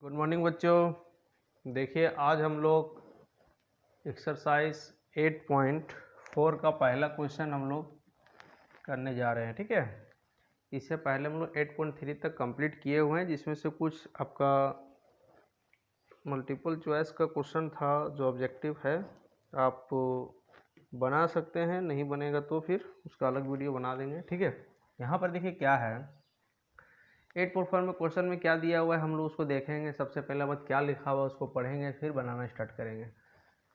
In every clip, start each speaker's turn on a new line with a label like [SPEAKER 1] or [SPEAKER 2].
[SPEAKER 1] Good morning बच्चों। देखिए आज हम लोग एक्सरसाइज 8.4 का पहला क्वेश्चन हम लोग करने जा रहे हैं। ठीक है, इससे पहले हम लोग 8.3 तक कंप्लीट किए हुए हैं, जिसमें से कुछ आपका मल्टीपल चॉइस का क्वेश्चन था जो ऑब्जेक्टिव है। आप बना सकते हैं, नहीं बनेगा तो फिर उसका अलग वीडियो बना देंगे। ठीक है, यहाँ पर देखिए क्या है 8.4 में क्वेश्चन में क्या दिया हुआ है, हम लोग उसको देखेंगे। सबसे पहला बात क्या लिखा हुआ है उसको पढ़ेंगे, फिर बनाना स्टार्ट करेंगे।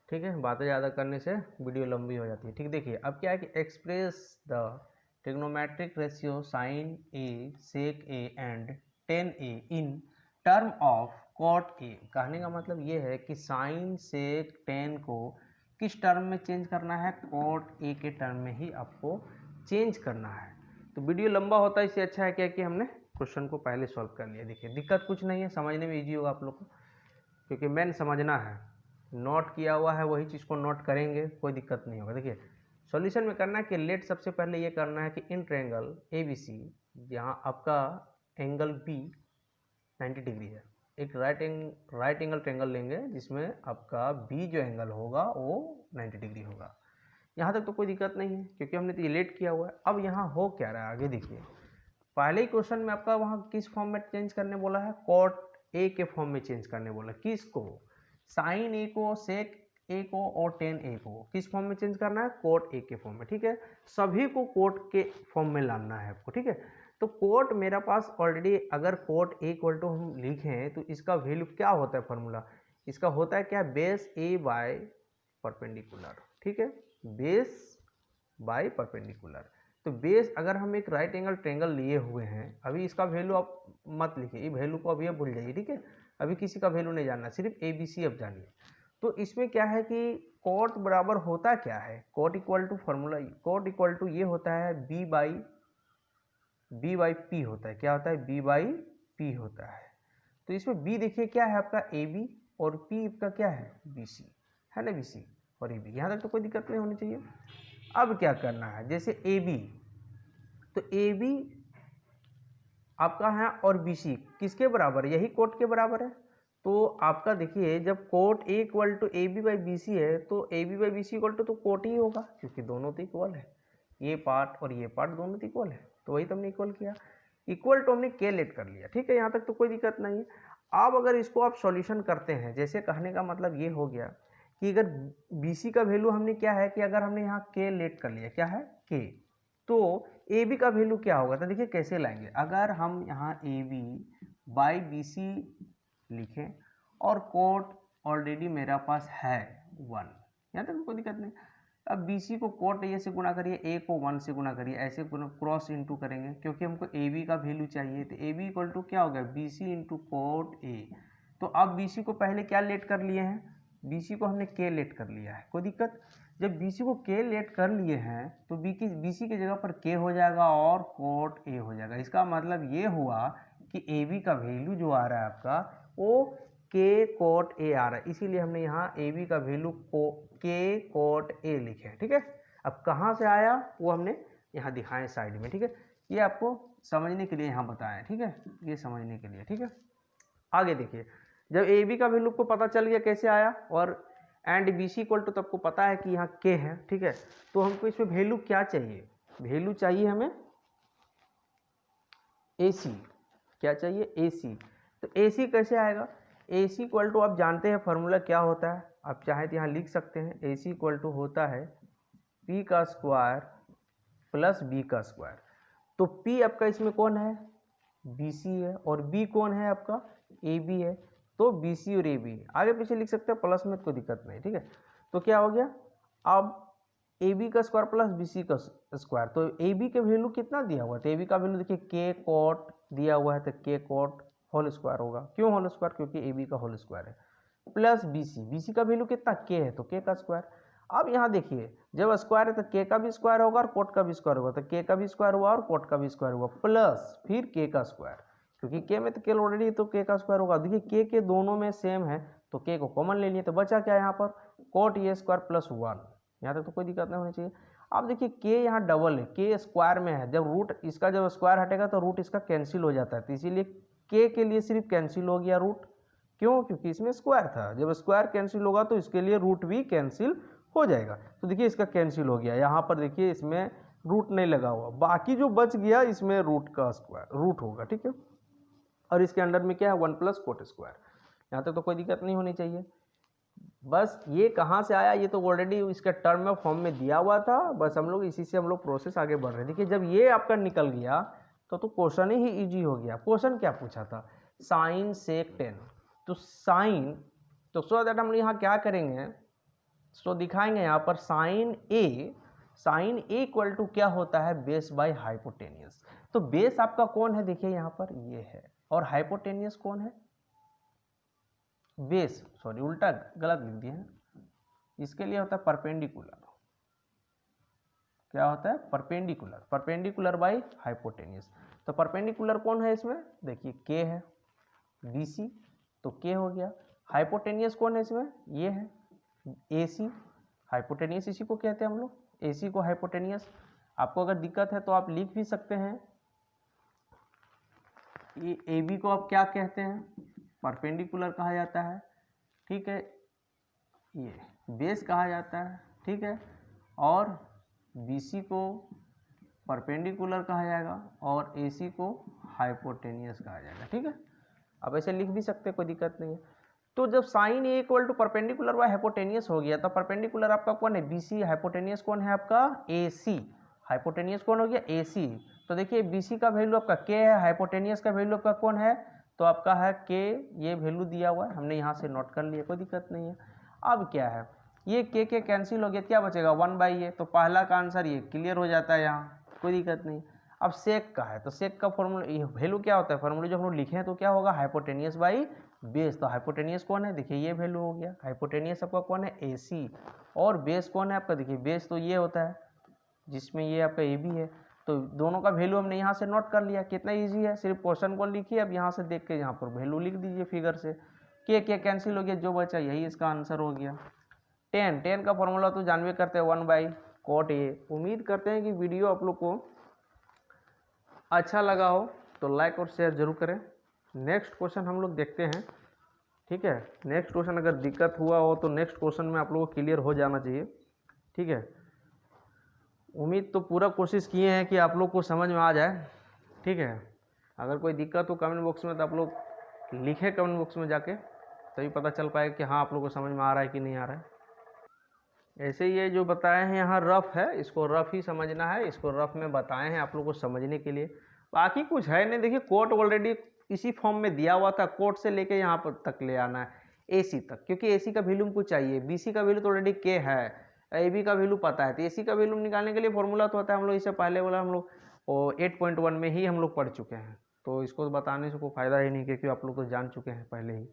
[SPEAKER 1] ठीक है, बातें ज़्यादा करने से वीडियो लंबी हो जाती है। ठीक, देखिए अब क्या है कि express the trigonometric ratio sine A sec A and tan A in term of cot A. कहने का मतलब ये है कि साइन सेक टेन को किस टर्म में चेंज करना है, कॉट ए के टर्म में ही आपको चेंज करना है। तो वीडियो लंबा होता है, इससे अच्छा है क्या कि हमने क्वेश्चन को पहले सॉल्व कर लिया। देखिए दिक्कत कुछ नहीं है, समझने में इजी होगा आप लोग को, क्योंकि मेन समझना है। नोट किया हुआ है वही चीज़ को नोट करेंगे, कोई दिक्कत नहीं होगा। देखिए सॉल्यूशन में करना है कि लेट सबसे पहले ये करना है कि in triangle A B C, जहाँ आपका एंगल बी 90 डिग्री है, एक राइट एंगल ट्रायंगल लेंगे जिसमें आपका बी जो एंगल होगा वो 90 डिग्री होगा। यहाँ तक तो कोई दिक्कत नहीं है क्योंकि हमने तो ये लेट किया हुआ है। अब यहाँ हो क्या रहा है आगे देखिए, पहले ही क्वेश्चन में आपका वहाँ किस फॉर्म में चेंज करने बोला है, कॉट ए के फॉर्म में चेंज करने बोला। किसको, साइन ए को, सेक ए को और टेन ए को किस फॉर्म में चेंज करना है, कोट ए के फॉर्म में। ठीक है, सभी को कोट के फॉर्म में लाना है आपको। ठीक है, तो कोट मेरा पास ऑलरेडी, अगर कोट ए इक्वल टू हम लिखें तो इसका वैल्यू क्या होता है, फॉर्मूला इसका होता है क्या, बेस ए बाय परपेंडिकुलर। ठीक है, बेस बाय परपेंडिकुलर। तो बेस अगर हम एक राइट एंगल ट्रायंगल लिए हुए हैं, अभी इसका वैल्यू आप मत लिखिए, ये वैल्यू को अभी आप भूल जाइए। ठीक है, अभी किसी का वैल्यू नहीं जानना, सिर्फ ए बी सी अब जानिए। तो इसमें क्या है कि कॉट बराबर होता क्या है, cot equal to formula, cot equal to ये होता है बी बाई पी होता है। क्या होता है, बी बाई पी होता है। तो इसमें बी देखिए क्या है आपका ए बी, और पी का क्या है बी सी, है ना, बी सी और ए बी। यहाँ तक तो कोई दिक्कत नहीं होनी चाहिए। अब क्या करना है, जैसे ए बी, तो ए बी आपका है और बी सी किसके बराबर है, यही कोट के बराबर है। तो आपका देखिए जब cot A equal to A B by B C है, तो A B by B C equal to तो कोट ही होगा, क्योंकि दोनों तो इक्वल है, ये पार्ट और ये पार्ट दोनों तो इक्वल है। तो वही तो हमने इक्वल किया, इक्वल टू हमने के लेट कर लिया। ठीक है, यहाँ तक तो कोई दिक्कत नहीं है। अब अगर इसको आप सॉल्यूशन करते हैं, जैसे कहने का मतलब ये हो गया कि अगर बी सी का वैल्यू हमने क्या है कि अगर हमने यहाँ के लेट कर लिया, क्या है के, तो ए बी का वैल्यू क्या होगा, तो देखिए कैसे लाएंगे। अगर हम यहाँ A B by B C लिखें और कोट ऑलरेडी मेरा पास है 1, यहाँ तक कोई दिक्कत नहीं। अब बी सी को कोट ए से गुणा करिए, ए को 1 से गुणा करिए, ऐसे क्रॉस इंटू करेंगे क्योंकि हमको ए बी का वैल्यू चाहिए। तो ए बी इक्वल टू क्या हो गया, B C into cot A. तो अब बी सी को पहले क्या लेट कर लिए हैं, बी सी को हमने के लेट कर लिया है, कोई दिक्कत। जब बी सी को के लेट कर लिए हैं तो बी सी की जगह पर के हो जाएगा और कोट ए हो जाएगा। इसका मतलब ये हुआ कि ए बी का वैल्यू जो आ रहा है आपका वो के कोट ए आ रहा है, इसीलिए हमने यहाँ ए बी का वैल्यू को के कोट ए लिखे हैं। ठीक है, अब कहाँ से आया वो हमने यहाँ दिखाएं साइड में। ठीक है, ये आपको समझने के लिए यहाँ बताया। ठीक है, ये समझने के लिए। ठीक है, आगे देखिए, जब ए बी का वैल्यू को पता चल गया कैसे आया, और and B C equal to, तो आपको पता है कि यहाँ के है। ठीक है, तो हमको इसमें वैल्यू क्या चाहिए, वैल्यू चाहिए हमें ए सी। क्या चाहिए, ए सी। तो ए सी कैसे आएगा, ए सी इक्वल टू आप जानते हैं फॉर्मूला क्या होता है, आप चाहे तो यहाँ लिख सकते हैं। ए सी इक्वल टू होता है पी का स्क्वायर प्लस बी का स्क्वायर। तो पी आपका इसमें कौन है, बी सी है, और बी कौन है आपका, ए बी है। तो बी सी और ए बी आगे पीछे लिख सकते हैं, प्लस में तो कोई दिक्कत नहीं। ठीक है, तो क्या हो गया, अब ए बी का स्क्वायर प्लस बी सी का स्क्वायर। तो ए बी के वैल्यू कितना दिया हुआ है, तो ए बी का वैल्यू देखिए के कॉट दिया हुआ है, तो के कॉट होल स्क्वायर होगा। क्यों होल स्क्वायर, क्योंकि ए बी का होल स्क्वायर है, प्लस बी सी का वैल्यू कितना के है, तो के का स्क्वायर। अब यहाँ देखिए जब स्क्वायर है तो के का भी स्क्वायर होगा और कोट का भी स्क्वायर होगा, तो के का भी स्क्वायर हुआ और कोट का भी स्क्वायर हुआ, प्लस फिर के का स्क्वायर, क्योंकि के में तो के ऑलरेडी, तो के का स्क्वायर होगा। देखिए के दोनों में सेम है, तो के को कॉमन ले लिए, तो बचा क्या यहाँ पर, कोट ए स्क्वायर प्लस 1। यहाँ तक तो कोई दिक्कत नहीं होनी चाहिए। अब देखिए के यहाँ डबल है, के स्क्वायर में है, जब रूट इसका जब स्क्वायर हटेगा तो रूट इसका कैंसिल हो जाता है, तो इसीलिए के लिए सिर्फ कैंसिल हो गया रूट, क्यों? क्योंकि इसमें स्क्वायर था, जब स्क्वायर कैंसिल होगा तो इसके लिए रूट भी कैंसिल हो जाएगा। तो देखिए इसका कैंसिल हो गया, यहाँ पर देखिए इसमें रूट नहीं लगा हुआ, बाकी जो बच गया इसमें रूट का स्क्वायर रूट होगा, ठीक है। और इसके अंडर में क्या है 1 प्लस कोट स्क्वायर, यहाँ तक तो कोई दिक्कत नहीं होनी चाहिए। बस ये कहाँ से आया, ये तो ऑलरेडी इसका टर्म में फॉर्म में दिया हुआ था, बस हम लोग इसी से हम लोग प्रोसेस आगे बढ़ रहे हैं। देखिए जब ये आपका निकल गया तो क्वेश्चन ही इजी हो गया। क्वेश्चन क्या पूछा था, साइन सेक 10, तो साइन, तो सो दैट हम यहाँ क्या करेंगे, सो दिखाएंगे यहाँ पर साइन ए इक्वल टू क्या होता है, बेस बाय हाइपोटेनियस। तो बेस आपका कौन है, देखिए यहाँ पर ये है, और हाइपोटेनियस कौन है, बेस, सॉरी उल्टा गलत लिख दिया है, इसके लिए होता है परपेंडिकुलर, क्या होता है परपेंडिकुलर, परपेंडिकुलर बाय हाइपोटेनियस। तो परपेंडिकुलर कौन है इसमें, देखिए के है, बीसी, तो के हो गया। हाइपोटेनियस कौन है इसमें, ये है एसी, हाइपोटेनियस इसी को कहते हैं हम लोग, एसी को हाइपोटेनियस। आपको अगर दिक्कत है तो आप लिख भी सकते हैं, ये ए बी को आप क्या कहते हैं, परपेंडिकुलर कहा जाता है, ठीक है, ये बेस कहा जाता है, ठीक है, और बीसी को परपेंडिकुलर कहा जाएगा और एसी को हाइपोटेनियस कहा जाएगा, ठीक है। अब ऐसे लिख भी सकते हैं, कोई दिक्कत नहीं है। तो जब sine A equal to perpendicular by hypotenuse हो गया, तो परपेंडिकुलर आपका कौन है, बीसी, हाइपोटेनियस कौन है आपका, एसी, हाइपोटेनियस कौन हो गया, एसी। तो देखिए बीसी का वैल्यू आपका के है, हाइपोटेनियस का वैल्यू आपका कौन है, तो आपका है के, ये वैल्यू दिया हुआ है, हमने यहाँ से नोट कर लिया, कोई दिक्कत नहीं है। अब क्या है, ये के कैंसिल हो गया, क्या बचेगा 1 बाई ए, तो पहला का आंसर ये क्लियर हो जाता है यहाँ, कोई दिक्कत नहीं। अब सेक का है, तो सेक का फॉर्मूला, ये वैल्यू क्या होता है, फॉर्मूला जो हम लोग लिखे हैं तो क्या होगा, हाइपोटेनियस बाई बेस। तो हाइपोटेनियस कौन है, देखिए ये वैल्यू हो गया, हाइपोटेनियस आपका कौन है, एसी, और बेस कौन है आपका, देखिए बेस तो ये होता है जिसमें ये आपका ए बी है। तो दोनों का वैल्यू हमने यहाँ से नोट कर लिया, कितना इजी है, सिर्फ क्वेश्चन को लिखिए, अब यहाँ से देख के यहाँ पर वैल्यू लिख दीजिए फिगर से, के कैंसिल हो गया, जो बचा यही इसका आंसर हो गया। 10 का फॉर्मूला तो जानवे करते हैं 1 बाई कॉट ए। उम्मीद करते हैं कि वीडियो आप लोग को अच्छा लगा हो, तो लाइक और शेयर जरूर करें। नेक्स्ट क्वेश्चन हम लोग देखते हैं, ठीक है। नेक्स्ट क्वेश्चन अगर दिक्कत हुआ हो तो नेक्स्ट क्वेश्चन में आप लोगों को क्लियर हो जाना चाहिए, ठीक है। उम्मीद तो पूरा कोशिश किए हैं कि आप लोग को समझ में आ जाए, ठीक है। अगर कोई दिक्कत हो कमेंट बॉक्स में तो आप लोग लिखें कमेंट बॉक्स में जाके, तभी पता चल पाएगा कि हाँ आप लोग को समझ में आ रहा है कि नहीं आ रहा है। ऐसे ये जो बताए हैं यहाँ रफ है, इसको रफ ही समझना है, इसको रफ में बताए हैं आप लोग को समझने के लिए, बाकी कुछ है नहीं। देखिए कोट ऑलरेडी इसी फॉर्म में दिया हुआ था, कोट से लेके यहाँ पर तक ले आना है एसी तक, क्योंकि एसी का वैल्यू हमको चाहिए, बीसी का वैल्यू तो ऑलरेडी के है, ए बी का वैल्यू पता है, तो एसी का वैल्यू निकालने के लिए फॉर्मूला तो होता है, हम लोग इससे पहले वाला हम लोग 8.1 में ही हम लोग पढ़ चुके हैं, तो इसको बताने से कोई फायदा ही नहीं, क्योंकि आप लोग तो जान चुके हैं पहले ही,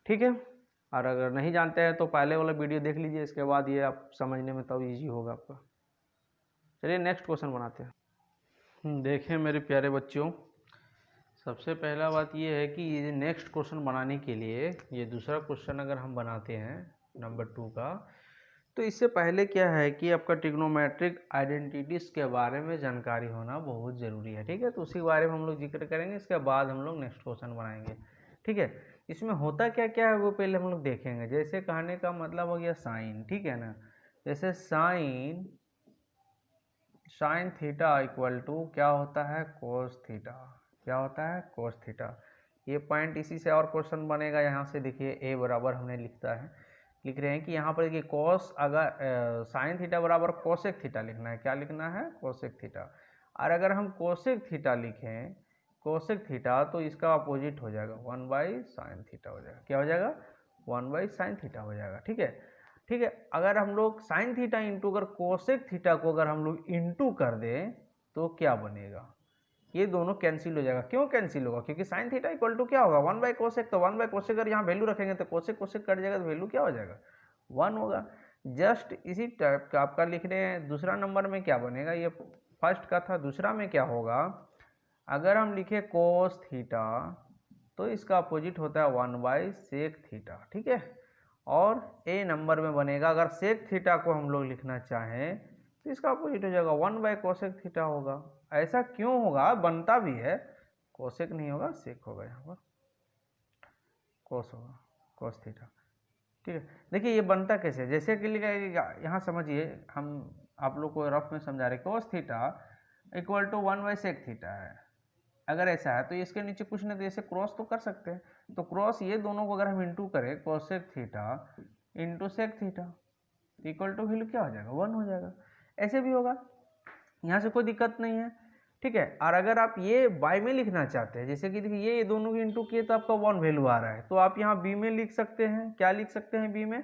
[SPEAKER 1] ठीक है। और अगर नहीं जानते हैं तो पहले वाला वीडियो देख लीजिए, इसके बाद ये आप समझने में तब ईजी होगा आपका। चलिए नेक्स्ट क्वेश्चन बनाते हैं। देखें मेरे प्यारे बच्चों, सबसे पहला बात ये है कि ये नेक्स्ट क्वेश्चन बनाने के लिए, ये दूसरा क्वेश्चन अगर हम बनाते हैं नंबर 2 का, तो इससे पहले क्या है कि आपका ट्रिग्नोमेट्रिक आइडेंटिटीज़ के बारे में जानकारी होना बहुत ज़रूरी है, ठीक है। तो उसी के बारे में हम लोग जिक्र करेंगे, इसके बाद हम लोग नेक्स्ट क्वेश्चन बनाएंगे, ठीक है। इसमें होता क्या क्या है वो पहले हम लोग देखेंगे। जैसे कहने का मतलब हो गया साइन, ठीक है ना, जैसे साइन थीटा इक्वल टू क्या होता है, कोस थीटा, क्या होता है, कोस थीटा। ये पॉइंट इसी से और क्वेश्चन बनेगा, यहाँ से देखिए ए बराबर हमने लिख रहे हैं कि यहाँ पर देखिए कॉस, अगर साइन थीटा बराबर कोसेक थीटा लिखना है, क्या लिखना है, कोसेक थीटा। और अगर हम कोसेक थीटा लिखें, कोसेक थीटा, तो इसका अपोजिट हो जाएगा 1 बाई साइन थीटा हो जाएगा, क्या हो जाएगा 1 बाई साइन थीटा हो जाएगा, ठीक है, ठीक है। अगर हम लोग साइन थीटा इंटू अगर कोसेक थीटा को अगर हम लोग इंटू कर दें तो क्या बनेगा, ये दोनों कैंसिल हो जाएगा। क्यों कैंसिल होगा, क्योंकि साइन थीटा इक्वल टू क्या होगा 1 बाई कोसेक, तो 1 बाई कोसेक अगर यहाँ वैल्यू रखेंगे तो कोसेक कोसेक कट जाएगा, तो वैल्यू क्या हो जाएगा 1 होगा। जस्ट इसी टाइप का आपका लिख रहे हैं। दूसरा नंबर में क्या बनेगा, ये फर्स्ट का था, दूसरा में क्या होगा, अगर हम लिखे कोस थीटा तो इसका अपोजिट होता है 1 बाई सेक थीटा, ठीक है। और ए नंबर में बनेगा, अगर सेक थीटा को हम लोग लिखना चाहें तो इसका अपोजिट हो जाएगा 1 बाई कोसेक थीटा होगा। ऐसा क्यों होगा, बनता भी है, कोसेक नहीं होगा सेक होगा यहाँ पर।
[SPEAKER 2] कोस होगा, कोस थीटा। ठीक है, देखिए ये बनता कैसे, जैसे कि यहाँ समझिए, हम आप लोग को रफ में समझा रहे, cos theta equal to 1/sec theta है। अगर ऐसा है तो इसके नीचे कुछ नहीं, तो ऐसे क्रॉस तो कर सकते हैं, तो क्रॉस ये दोनों को अगर हम इंटू करें, cosec theta into sec theta equal to value क्या हो जाएगा, 1 हो जाएगा। ऐसे भी होगा, यहाँ से कोई दिक्कत नहीं है। ठीक है, और अगर आप ये बाय में लिखना चाहते हैं, जैसे कि देखिए ये दोनों की इंटू किए तो आपका 1 वैल्यू आ रहा है, तो आप यहाँ बी में लिख सकते हैं, क्या लिख सकते हैं बी में,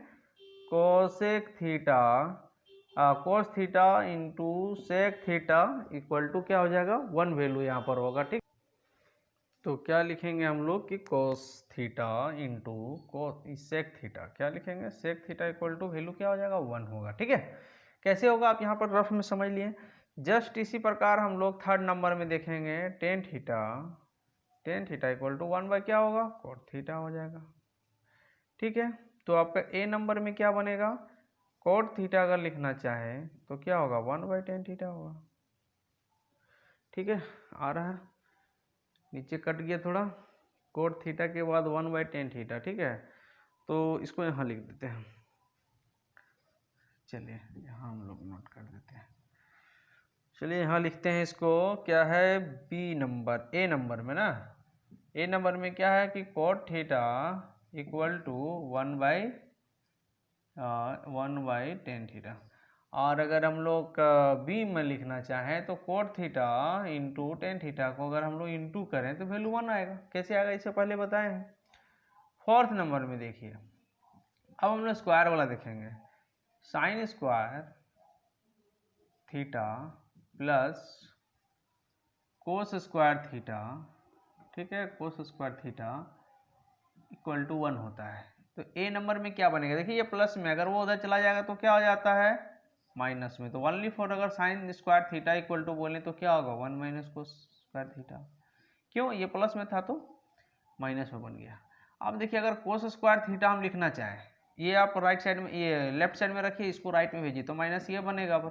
[SPEAKER 2] cosec theta cos theta into sec theta equal to क्या हो जाएगा, 1 वैल्यू यहाँ पर होगा। ठीक, तो क्या लिखेंगे हम लोग कि cos theta into sec theta, क्या लिखेंगे, sec theta equal to value क्या हो जाएगा, 1 होगा। ठीक है, कैसे होगा आप यहाँ पर रफ में समझ लिए। जस्ट इसी प्रकार हम लोग थर्ड नंबर में देखेंगे, tan theta equal to 1 by क्या होगा, कोट थीटा हो जाएगा। ठीक है, तो आपका ए नंबर में क्या बनेगा, कोट थीटा अगर लिखना चाहे तो क्या होगा, 1/10 थीटा होगा। ठीक है, आ रहा है, नीचे कट गया थोड़ा, कोट थीटा के बाद 1/10 थीटा। ठीक है, तो इसको यहाँ लिख देते हैं, चलिए यहाँ हम लोग नोट कर देते हैं, चलिए यहाँ लिखते हैं इसको, क्या है बी नंबर, ए नंबर में ना, ए नंबर में क्या है कि cot theta equal to 1/10 theta. और अगर हम लोग बी में लिखना चाहें तो कोट थीटा इंटू 10 थीटा को अगर हम लोग इंटू करें तो वैल्यू 1 आएगा। कैसे आएगा, इससे पहले बताए हैं। फोर्थ नंबर में देखिए, अब हम लोग स्क्वायर वाला देखेंगे, sine square theta plus cos square theta, ठीक है, cos square theta equal to 1 होता है। तो ए नंबर में क्या बनेगा, देखिए ये प्लस में, अगर वो उधर चला जाएगा तो क्या हो जाता है, माइनस में। तो ओनली फॉर अगर sine square theta equal to बोले तो क्या होगा, 1 माइनस कोस स्क्वायर थीटा। क्यों, ये प्लस में था तो माइनस में बन गया। अब देखिए अगर कोस स्क्वायर थीटा हम लिखना चाहें, ये आप राइट साइड में, ये लेफ्ट साइड में रखिए, इसको राइट में भेजिए तो माइनस ये बनेगा पर।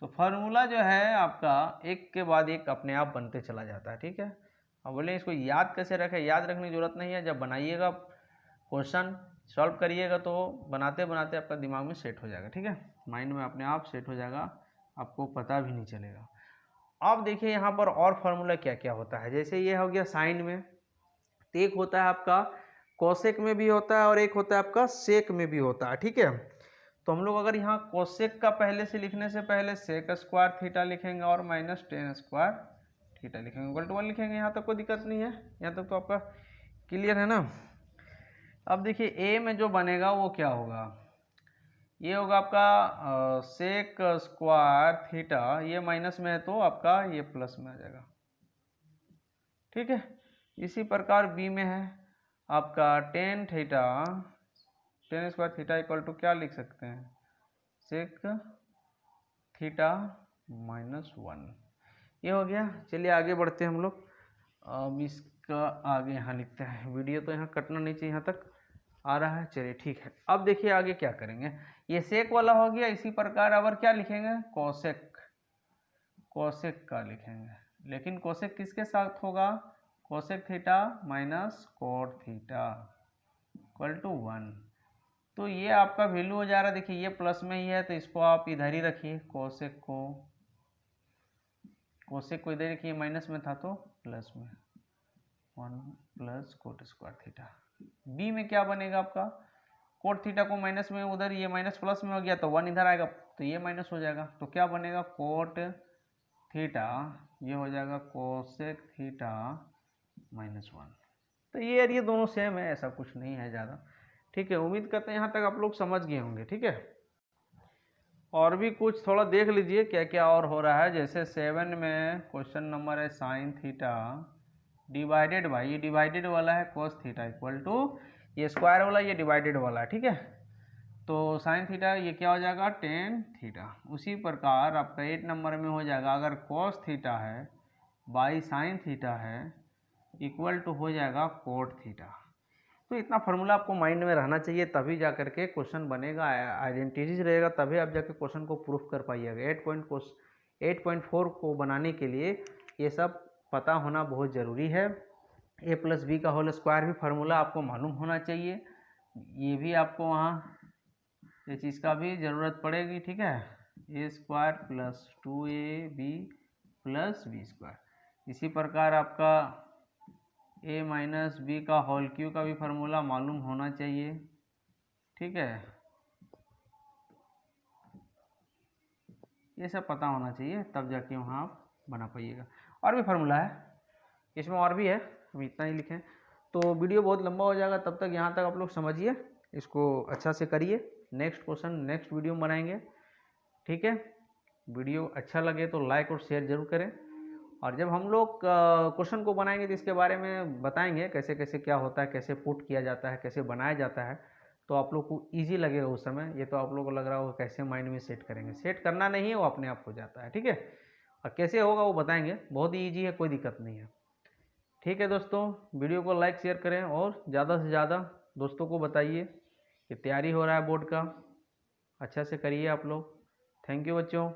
[SPEAKER 2] तो फार्मूला जो है आपका एक के बाद एक अपने आप बनते चला जाता है। ठीक है, अब बोले इसको याद कैसे रखें, याद रखने की जरूरत नहीं है, जब बनाइएगा क्वेश्चन सॉल्व करिएगा तो बनाते बनाते आपका दिमाग में सेट हो जाएगा। ठीक है, माइंड में अपने आप सेट हो जाएगा, आपको पता भी नहीं चलेगा। अब देखिए यहाँ पर और फार्मूला क्या क्या होता है, जैसे ये हो गया साइन में, तो एक होता है आपका कोसेक में भी होता है और एक होता है आपका सेक में भी होता है। ठीक है, तो हम लोग अगर यहाँ कोसेक का पहले से लिखने से पहले सेक स्क्वायर थीटा लिखेंगे और माइनस 10 स्क्वायर थीटा लिखेंगे, इक्वल टू 1 लिखेंगे, यहाँ तक कोई दिक्कत नहीं है, यहाँ तक तो आपका क्लियर है ना। अब देखिए ए में जो बनेगा वो क्या होगा, ये होगा आपका सेक स्क्वायर थीटा, ये माइनस में है तो आपका ये प्लस में आ जाएगा। ठीक है, इसी प्रकार बी में है आपका 10 स्क्वायर थीटा इक्वल टू क्या लिख सकते हैं, सेक थीटा माइनस 1, ये हो गया। चलिए आगे बढ़ते हैं हम लोग, अब इसका आगे यहाँ लिखते हैं, वीडियो तो यहाँ कटना नहीं चाहिए, यहाँ तक आ रहा है, चलिए ठीक है। अब देखिए आगे क्या करेंगे, ये सेक वाला हो गया, इसी प्रकार अब क्या लिखेंगे, कोसेक, कोसेक का लिखेंगे, लेकिन कोसेक किसके साथ होगा, cosec theta minus cot theta equal to 1। तो ये आपका वैल्यू हो जा रहा है, देखिए ये प्लस में ही है तो इसको आप इधर ही रखिए, कोसेक को इधर रखिए, माइनस में था तो प्लस में 1 plus cot square theta. B में क्या बनेगा आपका, कोट थीटा को माइनस में, उधर ये माइनस प्लस में हो गया तो 1 इधर आएगा तो ये माइनस हो जाएगा, तो क्या बनेगा, कोट थीटा, ये हो जाएगा कोसेक थीटा माइनस 1। तो ये दोनों सेम है, ऐसा कुछ नहीं है ज़्यादा। ठीक है, उम्मीद करते हैं यहाँ तक आप लोग समझ गए होंगे। ठीक है, और भी कुछ थोड़ा देख लीजिए क्या क्या और हो रहा है, जैसे 7 में क्वेश्चन नंबर है साइन थीटा डिवाइडेड बाई, ये डिवाइडेड वाला है कोस थीटा इक्वल टू, ये स्क्वायर वाला ये डिवाइडेड वाला है। ठीक है, तो साइन थीटा ये क्या हो जाएगा, 10 थीटा। उसी प्रकार आपका 8 नंबर में हो जाएगा, अगर कोस थीटा है बाई साइन थीटा है इक्वल टू हो जाएगा कोट थीटा। तो इतना फार्मूला आपको माइंड में रहना चाहिए, तभी जा करके क्वेश्चन बनेगा, आइडेंटिटीज रहेगा, तभी आप जाके क्वेश्चन को प्रूफ कर पाइएगा। 8.4 को बनाने के लिए ये सब पता होना बहुत ज़रूरी है। ए प्लस बी का होल स्क्वायर भी फार्मूला आपको मालूम होना चाहिए, ये भी आपको वहाँ ये चीज़ का भी ज़रूरत पड़ेगी, ठीक है। A square plus 2ab plus B square. इसी प्रकार आपका ए माइनस बी का होल क्यू का भी फार्मूला मालूम होना चाहिए, ठीक है। ये सब पता होना चाहिए, तब जाके वहाँ आप बना पाइएगा। और भी फार्मूला है इसमें, और भी है, हम इतना ही लिखें तो वीडियो बहुत लंबा हो जाएगा। तब तक यहाँ तक आप लोग समझिए, इसको अच्छा से करिए। नेक्स्ट क्वेश्चन नेक्स्ट वीडियो में बनाएंगे, ठीक है। वीडियो अच्छा लगे तो लाइक और शेयर जरूर करें। और जब हम लोग क्वेश्चन को बनाएंगे तो इसके बारे में बताएंगे कैसे कैसे क्या होता है, कैसे पुट किया जाता है, कैसे बनाया जाता है, तो आप लोग को ईजी लगेगा उस समय। ये तो आप लोग को लग रहा होगा कैसे माइंड में सेट करेंगे, सेट करना नहीं है, वो अपने आप हो जाता है, ठीक है। और कैसे होगा वो बताएंगे, बहुत ही ईजी है, कोई दिक्कत नहीं है, ठीक है। दोस्तों वीडियो को लाइक शेयर करें और ज़्यादा से ज़्यादा दोस्तों को बताइए कि तैयारी हो रहा है बोर्ड का, अच्छा से करिए आप लोग। थैंक यू बच्चों।